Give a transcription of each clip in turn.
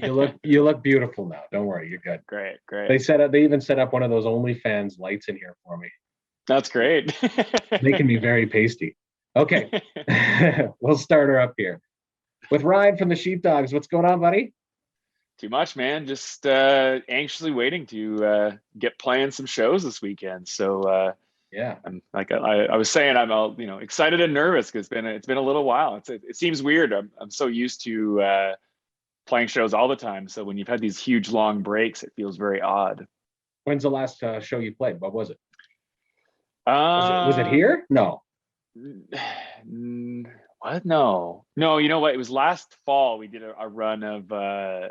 So you look beautiful now. Don't worry, you're good. great, great. They even set up one of those OnlyFans lights in here for me, That's great. making me very pasty. Okay, we'll start her up here with Ryan from the Sheepdogs. What's going on, buddy? Too much, man. Just anxiously waiting to get playing some shows this weekend. So Yeah. I'm like I was saying, I'm all, excited and nervous because it's been a little while. It seems weird. I'm so used to playing shows all the time. So when you've had these huge long breaks, it feels very odd. When's the last show you played? What was it? Was it Um, here? No. what? No. You know what? It was last fall. We did a run of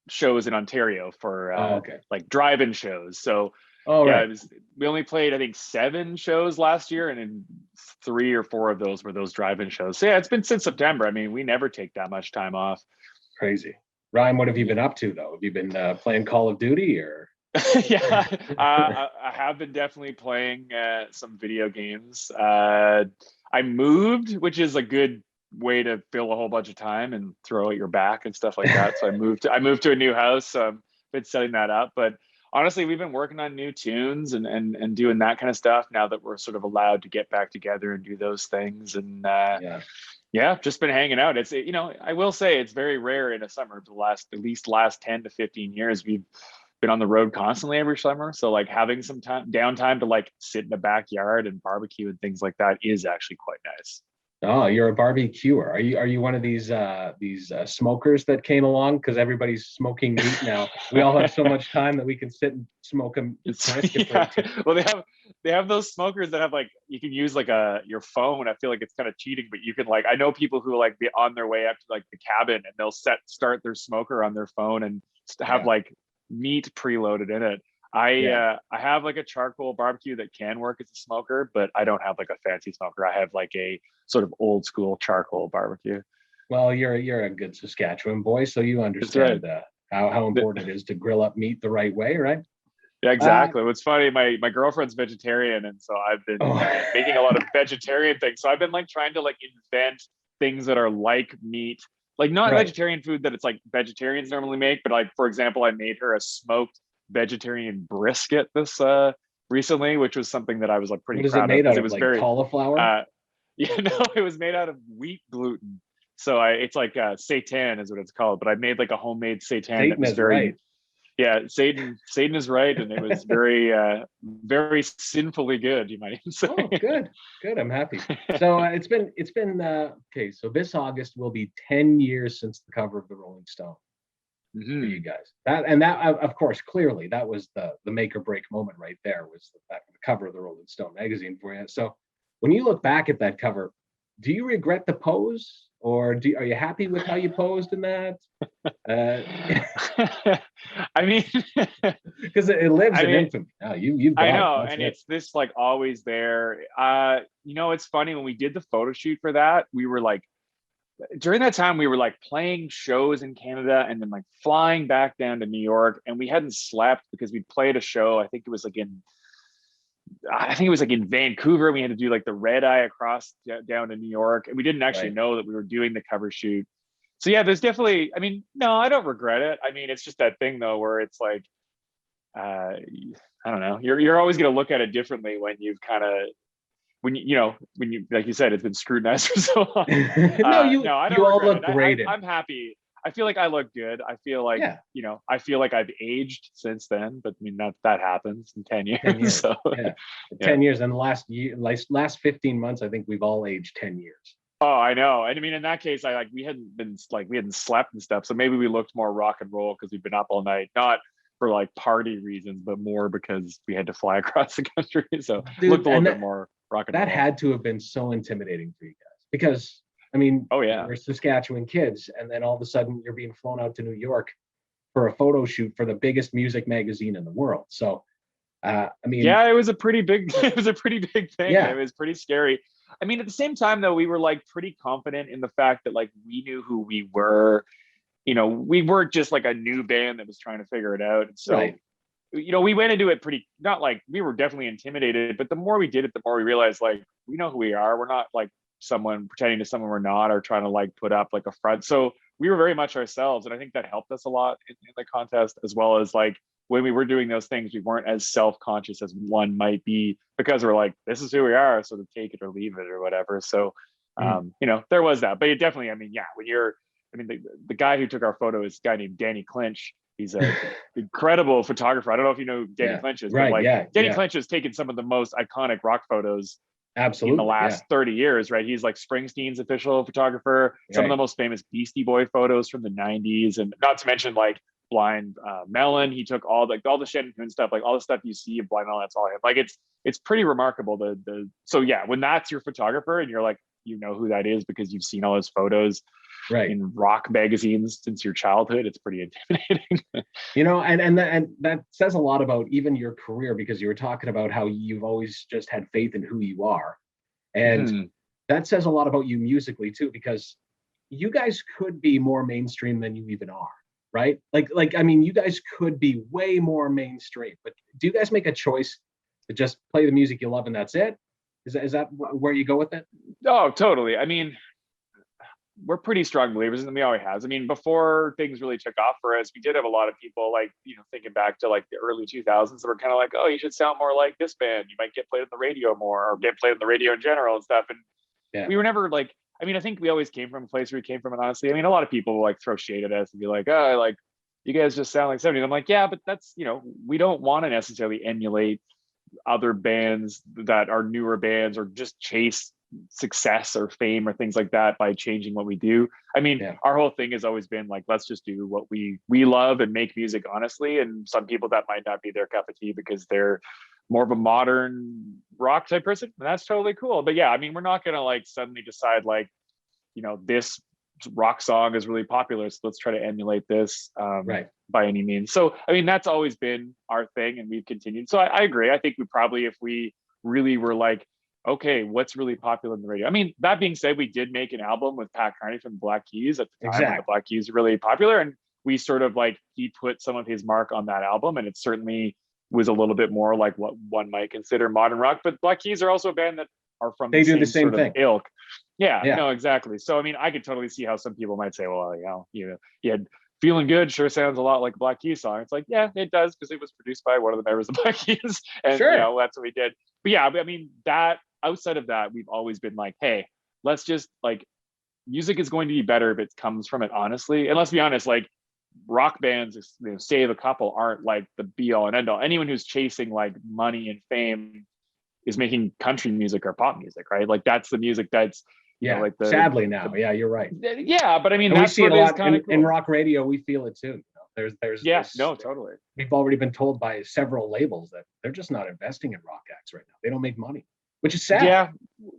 shows in Ontario for Oh, okay. like drive-in shows. So Oh, yeah, right. we only played I think 7 shows last year, and then 3 or 4 of those were those drive-in shows. So yeah, it's been since September. I mean, we never take that much time off. Crazy. Ryan, what have you been up to though? Have you been playing Call of Duty or? Yeah, I have been definitely playing some video games. I moved, which is a good way to fill a whole bunch of time and throw at your back and stuff like that. So I moved to a new house, so I've been setting that up. But honestly, we've been working on new tunes and doing that kind of stuff now that we're sort of allowed to get back together and do those things. And Yeah. yeah, just been hanging out. I will say it's very rare in a summer. At least last 10 to 15 years, we've been on the road constantly every summer. So like having some downtime to like sit in the backyard and barbecue and things like that is actually quite nice. Oh, you're a barbecuer. Are you one of these smokers that came along because everybody's smoking meat now? We all have so much time that we can sit and smoke a brisket for Yeah. 2. Well, they have those smokers that have like you can use like your phone. I feel like it's kind of cheating, but you can like I know people who like be on their way up to like the cabin and they'll start their smoker on their phone and have Yeah. like meat preloaded in it. Yeah. I have like a charcoal barbecue that can work as a smoker, but I don't have like a fancy smoker. I have like a sort of old school charcoal barbecue. Well, you're a good Saskatchewan boy, so you That's right. understand how important it is to grill up meat the right way, right? Yeah, Uh, exactly. What's funny, my girlfriend's vegetarian, and so I've been oh, making a lot of vegetarian things. So I've been like trying to like invent things that are like meat, like not right. vegetarian food that it's like vegetarians normally make, but like for example, I made her a smoked vegetarian brisket this recently, which was something that I was like pretty What is it proud of made out because it of? was Like very cauliflower? uh it was made out of wheat gluten. So it's like seitan is what it's called, but I made like a homemade seitan that Satan was is very right. yeah, Satan is right, and it was very very sinfully good, you might even say. Oh, good, good. I'm happy. So it's been okay. So this August will be 10 years since the cover of the Rolling Stone for you Hmm. guys. That of course, clearly that was the make or break moment right there. Was the cover of the Rolling Stone magazine for you. So when you look back at that cover, do you regret the pose, or are you happy with how you posed in that? Uh, I mean, because it lives I in mean, infamy. No, you've I got it. know, That's and it. it's this like always there. It's funny when we did the photo shoot for that, we were like during that time we were like playing shows in Canada and then like flying back down to New York, and we hadn't slept because we played a show. I think it was like in Vancouver. We had to do like the red eye across down to New York, and we didn't actually Right. know that we were doing the cover shoot. So yeah, there's definitely. I mean, no, I don't regret it. I mean, it's just that thing though, where it's like, uh, I don't know. You're always going to look at it differently when you've kind of when you like you said it's been scrutinized for so long. No, you No, I don't you all regret it. look great in it. I'm happy. I feel like I look good. I feel like Yeah, I feel like I've aged since then. But I mean that happens in 10 10 years. years. So Yeah. yeah. 10 years and the last 15 months, I think we've all aged 10 years. Oh, I know. And I mean, in that case, we hadn't slept and stuff. So maybe we looked more rock and roll because we've been up all night, not for like party reasons, but more because we had to fly across the country. So Dude, looked a little and bit more rock and that roll. had to have been so intimidating for you guys because I mean, Oh yeah. we're Saskatchewan kids, and then all of a sudden you're being flown out to New York for a photo shoot for the biggest music magazine in the world. So, I mean, Yeah, it was a pretty big it was a pretty big thing. It yeah, was pretty scary. I mean, at the same time though, we were like pretty confident in the fact that like we knew who we were. We weren't just like a new band that was trying to figure it out. And so, right. we went into it pretty not like we were definitely intimidated, but the more we did it, the more we realized like we know who we are. We're not like someone pretending to someone we're not or trying to like put up like a front. So we were very much ourselves, and I think that helped us a lot in the contest, as well as like when we were doing those things, we weren't as self-conscious as one might be, because we're like, this is who we are, sort of take it or leave it or whatever. So you know, there was that. But it definitely, I mean, yeah, when you're, I mean, the guy who took our photo is a guy named Danny Clinch. He's a incredible photographer. I don't know if you know Danny Clinch is, but like Danny Clinch has taken some of the most iconic rock photos in the last 30 years, right? He's like Springsteen's official photographer, some of the most famous Beastie Boy photos from the 90s, and not to mention like Blind Melon. He took all the Shannon Hoon stuff, like all the stuff you see of Blind Melon, that's all him. Like it's pretty remarkable. So yeah, when that's your photographer and you're like, you know who that is because you've seen all those photos in rock magazines since your childhood, it's pretty intimidating. You know, and that says a lot about even your career, because you were talking about how you've always just had faith in who you are, and that says a lot about you musically too, because you guys could be more mainstream than you even are, right? Like I mean, you guys could be way more mainstream, but do you guys make a choice to just play the music you love and that's it? Is that where you go with it? Oh, totally. I mean, we're pretty strong believers, and we always has. I mean, before things really took off for us, we did have a lot of people, like, you know, thinking back to like the early 2000s, that were kind of like, oh, you should sound more like this band. You might get played on the radio more, or get played on the radio in general and stuff. And we were never like, I mean, I think we always came from a place where we came from, and honestly, I mean, a lot of people will like throw shade at us and be like, oh, like, you guys just sound like 70s. I'm like, yeah, but that's, you know, we don't want to necessarily emulate other bands that are newer bands, or just chase success or fame or things like that by changing what we do. I mean, our whole thing has always been like, let's just do what we love and make music honestly. And some people, that might not be their cup of tea because they're more of a modern rock type person, and that's totally cool. But yeah, I mean, we're not gonna like suddenly decide like, you know, this rock song is really popular, so let's try to emulate this by any means. So I mean, that's always been our thing, and we've continued. So I agree. I think we probably, if we really were like, okay, what's really popular in the radio? I mean, that being said, we did make an album with Pat Carney from the Black Keys at the time when the Black Keys were really popular, and we sort of like, he put some of his mark on that album, and it certainly was a little bit more like what one might consider modern rock. But Black Keys are also a band that are from the same sort of ilk. No, exactly. So I mean, I could totally see how some people might say, well, you know, you had Feeling Good sure sounds a lot like a Black Keys song. It's like, yeah, it does, because it was produced by one of the members of Black Keys, and you know, that's what we did. But yeah, I mean, that outside of that, we've always been like, hey, let's just like, music is going to be better if it comes from it honestly. And let's be honest, like, rock bands, you know, save a couple, aren't like the be all and end all. Anyone who's chasing like money and fame is making country music or pop music, right? Like, that's the music that's, you know, like sadly now, you're right. Yeah, but I mean, we see it a lot in rock radio. We feel it too. You know, there's totally. We've already been told by several labels that they're just not investing in rock acts right now. They don't make money, which is sad. Yeah,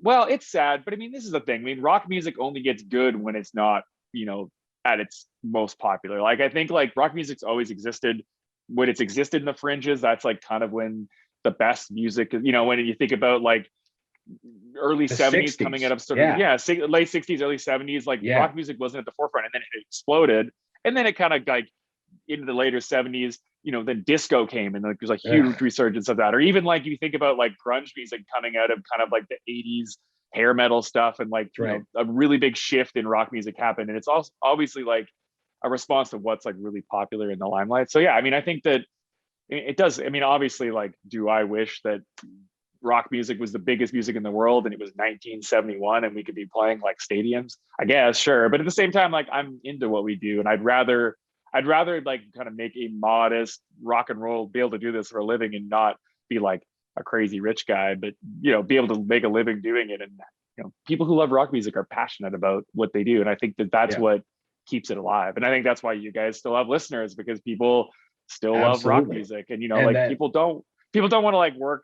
well, it's sad, but I mean, this is the thing. I mean, rock music only gets good when it's not, you know, at its most popular. Like, I think like rock music's always existed when it's existed in the fringes. That's like kind of when the best music, you know, when you think about like early the 70s 60s. Coming out of sort of late 60s, early 70s, like rock music wasn't at the forefront, and then it exploded, and then it kind of like into the later 70s, you know, then disco came, and like there's like huge resurgence of that. Or even like you think about like grunge music coming out of kind of like the 80s hair metal stuff, and like you know, a really big shift in rock music happened, and it's also obviously like a response to what's like really popular in the limelight. So yeah, I mean, I think that it does. I mean, obviously, like, do I wish that rock music was the biggest music in the world and it was 1971 and we could be playing like stadiums? I guess, sure. But at the same time, like, I'm into what we do, and I'd rather like kind of make a modest rock and roll, be able to do this for a living and not be like a crazy rich guy, but, you know, be able to make a living doing it. And, you know, people who love rock music are passionate about what they do. And I think that that's what keeps it alive. And I think that's why you guys still have listeners, because people still love rock music. And, you know, and like people don't want to like work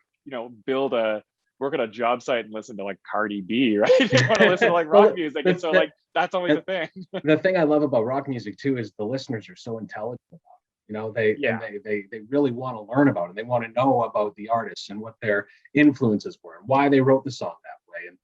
at a job site and listen to like Cardi B, right? They want to listen to like rock music. And so like, that's always the thing. The thing I love about rock music too is the listeners are so intelligent about it. You know, they really want to learn about it. They want to know about the artists and what their influences were and why they wrote the song that way.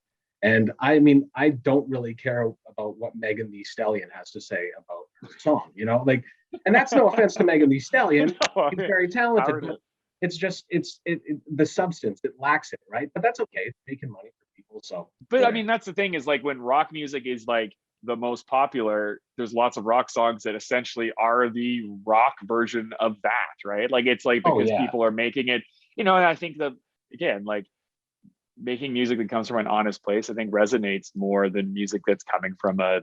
And I mean, I don't really care about what Megan Thee Stallion has to say about her song, you know, like, and that's no offense to Megan Thee Stallion. She's very talented, but it's just, the substance, it lacks it, right? But that's okay. It's making money for people. So, but I mean, that's the thing, is like when rock music is like the most popular, there's lots of rock songs that essentially are the rock version of that, right? Like it's like Oh because yeah. people are making it, and I think that again, like making music that comes from an honest place, I think resonates more than music that's coming from a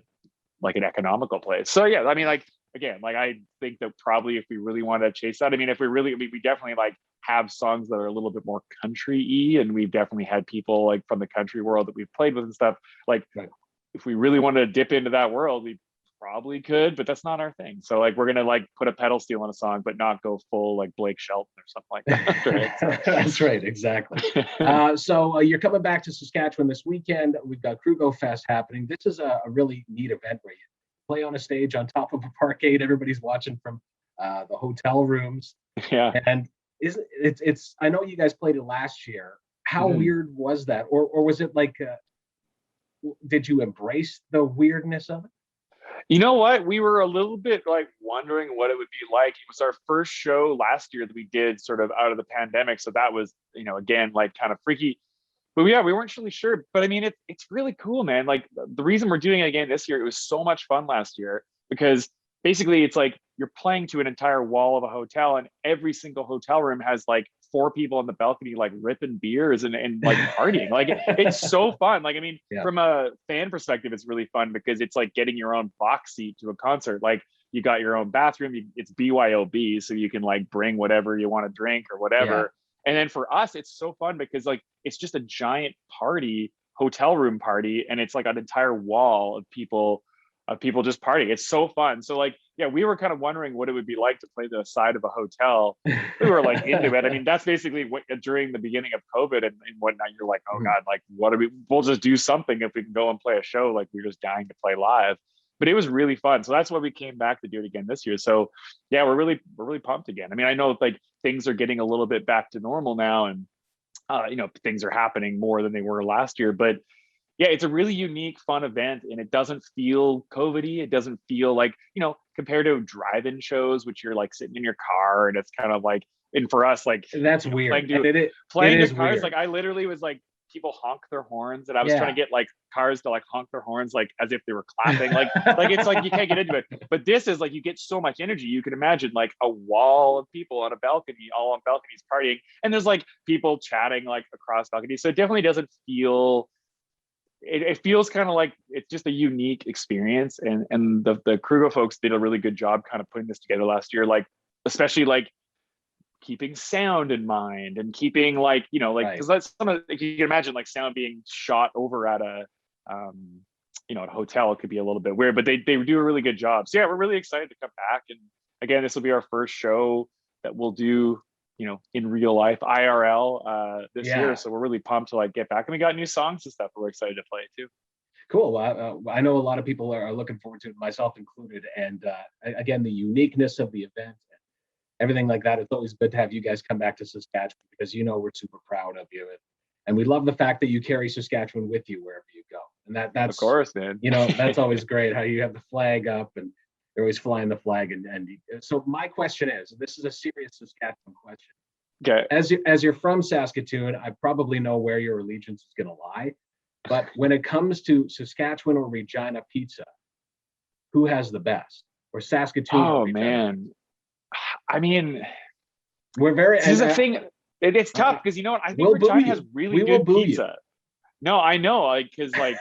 like an economical place. So yeah, I mean, like again, like I think that probably if we really want to chase that, I mean, if we really, we definitely like have songs that are a little bit more country-y, and we've definitely had people like from the country world that we've played with and stuff. Like, Right. if we really wanted to dip into that world, we probably could, but that's not our thing. So like we're gonna like put a pedal steel on a song, but not go full like Blake Shelton or something like that. Right? So. That's right, exactly. So you're coming back to Saskatchewan this weekend. We've got KrugoFest happening. This is a really neat event where you play on a stage on top of a parkade. Everybody's watching from the hotel rooms. Yeah. And it's I know you guys played it last year. How weird was that? Or was it like did you embrace the weirdness of it? You know what? We were a little bit like wondering what it would be like. It was our first show last year that we did sort of out of the pandemic. So that was, again, like kind of freaky. But yeah, we weren't really sure. But I mean, it's really cool, man. Like the reason we're doing it again this year, it was so much fun last year because basically it's like you're playing to an entire wall of a hotel, and every single hotel room has like 4 people on the balcony like ripping beers and like partying. Like it's so fun. Like I mean, from a fan perspective, it's really fun because it's like getting your own box seat to a concert. Like you got your own bathroom. It's BYOB, so you can like bring whatever you want to drink or whatever. And then for us, it's so fun because like it's just a giant party, hotel room party, and it's like an entire wall of people just partying. It's so fun. So like, yeah, we were kind of wondering what it would be like to play the side of a hotel. We were like into it. I mean, that's basically what during the beginning of COVID and whatnot, you're like, oh God, like we'll just do something if we can go and play a show. Like we're just dying to play live. But it was really fun. So that's why we came back to do it again this year. So yeah, we're really pumped again. I mean, I know like things are getting a little bit back to normal now, and things are happening more than they were last year. But yeah, it's a really unique, fun event, and it doesn't feel COVID-y. It doesn't feel like, compared to drive-in shows, which you're like sitting in your car, and it's kind of like, and for us, like that's weird. Playing to cars, weird. Like I literally was like, people honk their horns, and I was trying to get like cars to like honk their horns like as if they were clapping. like it's like you can't get into it. But this is like you get so much energy. You can imagine like a wall of people on a balcony, all on balconies partying, and there's like people chatting like across balconies. So it definitely doesn't feel. It feels kind of like it's just a unique experience, and the Krugo folks did a really good job kind of putting this together last year, like especially like keeping sound in mind and keeping like because that's some of, like, you can imagine like sound being shot over at a at a hotel, it could be a little bit weird, but they do a really good job. So yeah, we're really excited to come back, and again, this will be our first show that we'll do in real life IRL this year. So we're really pumped to like get back, and we got new songs and stuff that we're excited to play too. Cool. I know a lot of people are looking forward to it, myself included. And again, the uniqueness of the event, everything like that. It's always good to have you guys come back to Saskatchewan because we're super proud of you, and we love the fact that you carry Saskatchewan with you wherever you go. And that's of course, man. That's always great. How you have the flag up and they're always flying the flag. And so my question is, this is a serious Saskatchewan question. Okay. As you're from Saskatoon, I probably know where your allegiance is going to lie. But when it comes to Saskatchewan or Regina pizza, who has the best? Or Saskatoon? Oh man, I mean, we're very. This is a thing. It's tough because you know what? I think Regina has really good pizza. No, I know, like because like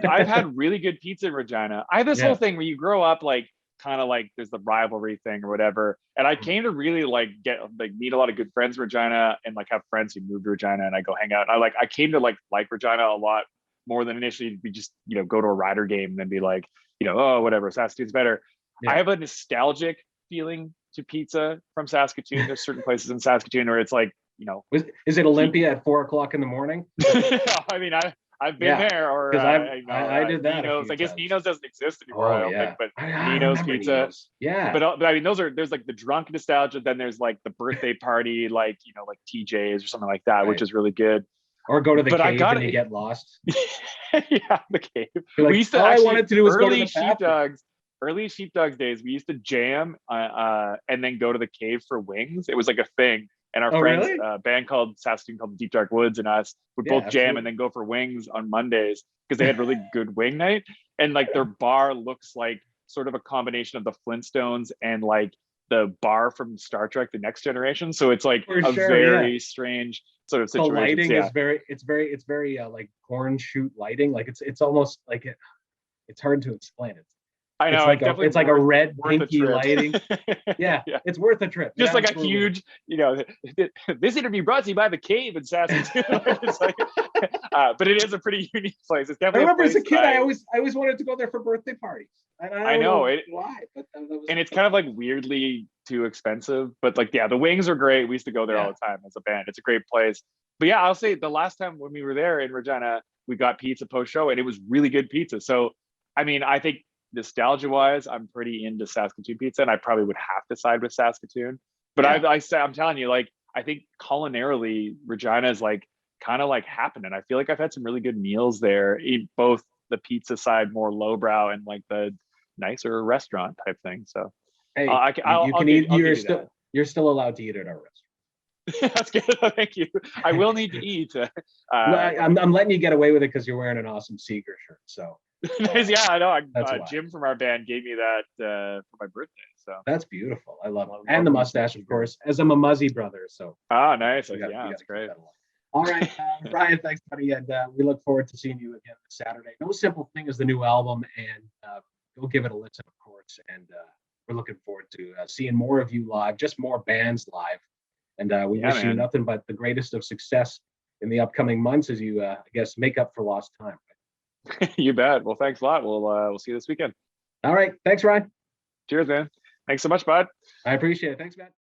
I've had really good pizza in Regina. I have this whole thing where you grow up like kind of like there's the rivalry thing or whatever, and I came to really like meet a lot of good friends in Regina and like have friends who moved to Regina, and I go hang out. And I came to like Regina a lot more than initially we just go to a Rider game and then be like oh whatever, Saskatoon's better. I have a nostalgic feeling to pizza from Saskatoon. There's certain places in Saskatoon where it's like is it Olympia at 4:00 in the morning? I mean I've been there, or I did that. Nino's. I guess Nino's doesn't exist anymore. I don't think, but Nino's pizza. Nino's. Yeah. But I mean, there's like the drunk nostalgia. Then there's like the birthday party, like like TJ's or something like that, which is really good. Or go to the cave and you get lost. Yeah, the cave. Like, we used to all I wanted to do was go to the Sheepdogs. Early Sheepdogs days, we used to jam and then go to the cave for wings. It was like a thing. and our Oh, friends, really? a band called Saskatoon called the Deep Dark Woods, and us would Yeah, both jam and absolutely. then go for wings on Mondays because they had really good wing night. And like their bar looks like sort of a combination of the Flintstones and like the bar from Star Trek: The Next Generation. So it's like For a sure, yeah. very strange sort of The situations. lighting Yeah, is very like corn shoot lighting. Like it's almost like it's hard to explain it. I know. It's definitely It's like a red worth a pinky trip. lighting. Yeah, Yeah. it's worth a trip. It Just like a absolutely is. huge, this interview brought to you by the Cave in Saskatoon. It's like, but it is a pretty unique place. It's I definitely a remember as place a that kid, I always wanted to go there for birthday parties. And I I don't know know it, why, but that was and it's kind of like weirdly too expensive. But like, yeah, the wings are great. We used to go there all yeah. the time as a band. It's a great place. But yeah, I'll say the last time when we were there in Regina, we got pizza post show, and it was really good pizza. So, I mean, I think nostalgia wise, I'm pretty into Saskatoon pizza, and I probably would have to side with Saskatoon. But Yeah. I'm telling you, like, I think culinarily, Regina is like kind of like happening. I feel like I've had some really good meals there, both the pizza side more lowbrow and like the nicer restaurant type thing. So Hey, you I'll can eat. I'll give you that. You're still allowed to eat at our restaurant. That's good. Thank you. I will need to eat. No, But I'm letting you get away with it because you're wearing an awesome Seeger shirt. So yeah, I know. that's why. Jim from our band gave me that for my birthday. So That's beautiful. I love it. love, And love the me mustache, some of Jim. course, as I'm a Muzzy brother. So Ah, nice. you Yeah, got that's to keep great. that along. All right, Ryan, thanks, buddy. And we look forward to seeing you again this Saturday. No Simple Thing is the new album, and go give it a listen, of course. And we're looking forward to seeing more of you live, just more bands live. And we Yeah, wish you man. nothing but the greatest of success in the upcoming months as you, I guess, make up for lost time. You bet. Well, thanks a lot. We'll see you this weekend. All right. Thanks, Ryan. Cheers, man. Thanks so much, bud. I appreciate it. Thanks, man.